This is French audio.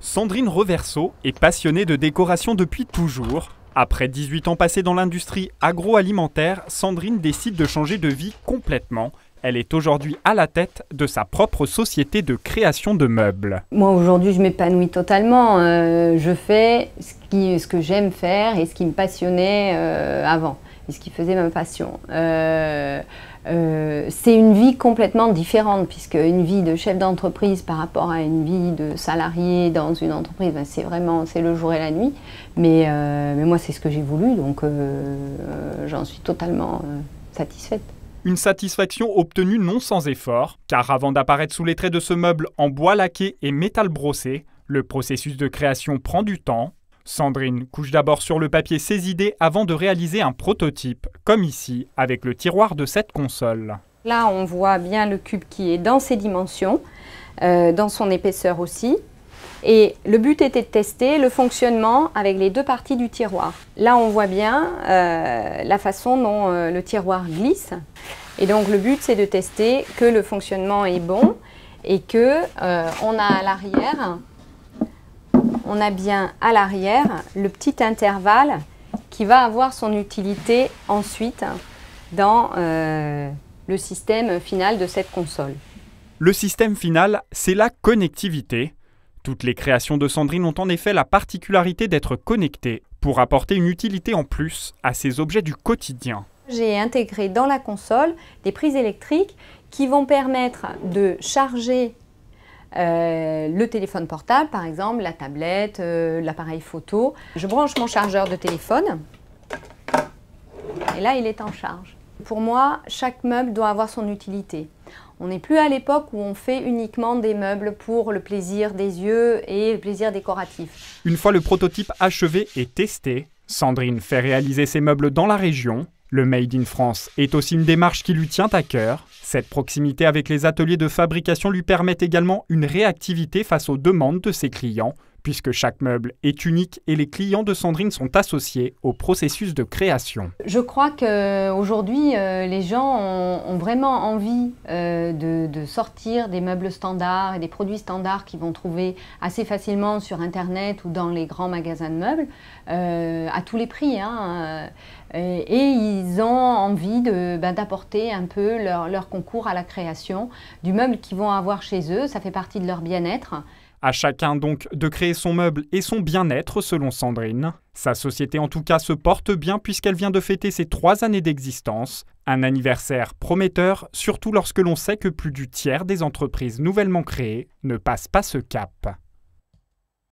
Sandrine Reverso est passionnée de décoration depuis toujours. Après 18 ans passés dans l'industrie agroalimentaire, Sandrine décide de changer de vie complètement. Elle est aujourd'hui à la tête de sa propre société de création de meubles. Moi aujourd'hui je m'épanouis totalement. Je fais ce que j'aime faire et ce qui me passionnait avant. Et ce qui faisait ma passion. C'est une vie complètement différente, puisque une vie de chef d'entreprise par rapport à une vie de salarié dans une entreprise, ben c'est le jour et la nuit. Mais moi c'est ce que j'ai voulu, donc j'en suis totalement satisfaite. Une satisfaction obtenue non sans effort, car avant d'apparaître sous les traits de ce meuble en bois laqué et métal brossé, le processus de création prend du temps. Sandrine couche d'abord sur le papier ses idées avant de réaliser un prototype, comme ici, avec le tiroir de cette console. Là, on voit bien le cube qui est dans ses dimensions, dans son épaisseur aussi. Et le but était de tester le fonctionnement avec les deux parties du tiroir. Là, on voit bien la façon dont le tiroir glisse. Et donc, le but, c'est de tester que le fonctionnement est bon et que on a à l'arrière... On a bien à l'arrière le petit intervalle qui va avoir son utilité ensuite dans le système final de cette console. Le système final, c'est la connectivité. Toutes les créations de Sandrine ont en effet la particularité d'être connectées pour apporter une utilité en plus à ces objets du quotidien. J'ai intégré dans la console des prises électriques qui vont permettre de charger le téléphone portable, par exemple, la tablette, l'appareil photo. Je branche mon chargeur de téléphone et là, il est en charge. Pour moi, chaque meuble doit avoir son utilité. On n'est plus à l'époque où on fait uniquement des meubles pour le plaisir des yeux et le plaisir décoratif. Une fois le prototype achevé et testé, Sandrine fait réaliser ses meubles dans la région. Le Made in France est aussi une démarche qui lui tient à cœur. Cette proximité avec les ateliers de fabrication lui permet également une réactivité face aux demandes de ses clients, puisque chaque meuble est unique et les clients de Sandrine sont associés au processus de création. Je crois qu'aujourd'hui, les gens ont vraiment envie de sortir des meubles standards et des produits standards qu'ils vont trouver assez facilement sur Internet ou dans les grands magasins de meubles, à tous les prix. Et ils ont envie d'apporter un peu leur concours à la création du meuble qu'ils vont avoir chez eux. Ça fait partie de leur bien-être. À chacun donc de créer son meuble et son bien-être selon Sandrine. Sa société en tout cas se porte bien puisqu'elle vient de fêter ses 3 années d'existence. Un anniversaire prometteur, surtout lorsque l'on sait que plus du tiers des entreprises nouvellement créées ne passent pas ce cap.